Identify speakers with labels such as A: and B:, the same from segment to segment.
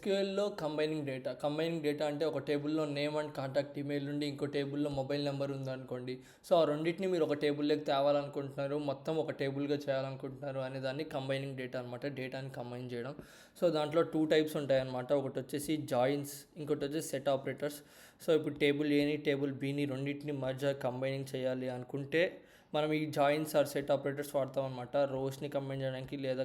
A: ఎస్క్యూఎల్‌లో combining data అంటే ఒక టేబుల్‌లో నేమ్ అండ్ కాంటాక్ట్ ఈమెయిల్ నుండి ఇంకో టేబుల్‌లో మొబైల్ నెంబర్ ఉందనుకోండి. సో, ఆ రెండిటిని మీరు ఒక టేబుల్‌లోకి తేవాలనుకుంటున్నారు. మొత్తం ఒక టేబుల్‌గా చేయాలనుకుంటున్నారు అనే దాన్ని కంబైనింగ్ డేటా అనమాట. డేటాని కంబైన్ చేయడం. సో, దాంట్లో 2 టైప్స్ ఉంటాయన్నమాట. ఒకటొచ్చేసి జాయిన్స్, ఇంకోటొచ్చేసి సెట్ ఆపరేటర్స్. సో, ఇప్పుడు టేబుల్ ఏని, టేబుల్ బిని రెండిటిని కంబైనింగ్ చేయాలి అనుకుంటే మనం ఈ జాయిన్స్ ఆర్ సెట్ ఆపరేటర్స్ వాడతాం అనమాట. రోస్ని కంబైన్ చేయడానికి లేదా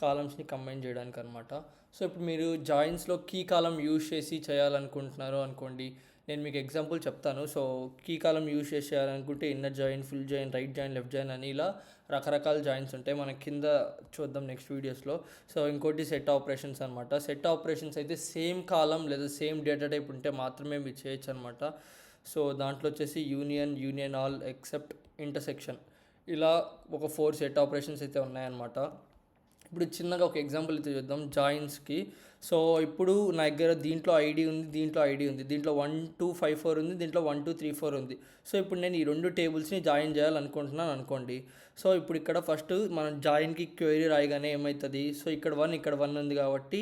A: కాలమ్స్ని కంబైన్ చేయడానికి అనమాట. సో ఇప్పుడు మీరు జాయిన్స్లో కీ కాలం యూజ్ చేసి చేయాలనుకుంటున్నారు అనుకోండి. నేను మీకు ఎగ్జాంపుల్ చెప్తాను. సో కీ కాలం యూజ్ చేసి చేయాలనుకుంటే inner join, full join, right join, left join అని ఇలా రకరకాల జాయిన్స్ ఉంటాయి. మనం కింద చూద్దాం నెక్స్ట్ వీడియోస్లో. సో ఇంకోటి సెట్ ఆపరేషన్స్ అనమాట. సెట్ ఆపరేషన్స్ అయితే సేమ్ కాలం లేదా సేమ్ డేటా టైప్ ఉంటే మాత్రమే మీరు చేయొచ్చు అనమాట. సో దాంట్లో వచ్చేసి యూనియన్ ఆల్, ఎక్సెప్ట్, ఇంటర్సెక్షన్, ఇలా ఒక 4 సెట్ ఆపరేషన్స్ అయితే ఉన్నాయన్నమాట. ఇప్పుడు చిన్నగా ఒక ఎగ్జాంపుల్ అయితే చూద్దాం జాయిన్స్కి. సో ఇప్పుడు నా దగ్గర దీంట్లో ఐడి ఉంది, దీంట్లో 1254 ఉంది, దీంట్లో 1234 ఉంది. సో ఇప్పుడు నేను ఈ రెండు టేబుల్స్ని జాయిన్ చేయాలనుకుంటున్నాను అనుకోండి. సో ఇప్పుడు ఇక్కడ ఫస్ట్ మనం జాయిన్కి క్వైరీ రాయగానే ఏమవుతుంది, సో ఇక్కడ 1 ఉంది కాబట్టి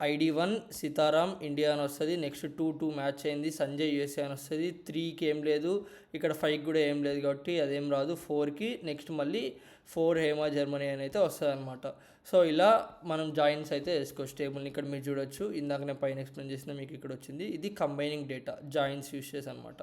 A: ID1 సీతారాం ఇండియా అని వస్తుంది. నెక్స్ట్ 2 మ్యాచ్ అయింది, సంజయ్ యూఎస్ఏ అని వస్తుంది. 3కి ఏం లేదు, ఇక్కడ 5కి కూడా ఏం లేదు కాబట్టి అదేం రాదు. 4కి నెక్స్ట్ మళ్ళీ 4 హేమా జర్మనీ అని అయితే వస్తుంది అనమాట. సో ఇలా మనం జాయిన్స్ అయితే వేసుకోవచ్చు టేబుల్ని. ఇక్కడ మీరు చూడొచ్చు, ఇందాక నేను పైన ఎక్స్ప్లెయిన్ చేసిన మీకు ఇక్కడ వచ్చింది. ఇది కంబైనింగ్ డేటా జాయిన్స్ యూస్ చేసి అనమాట.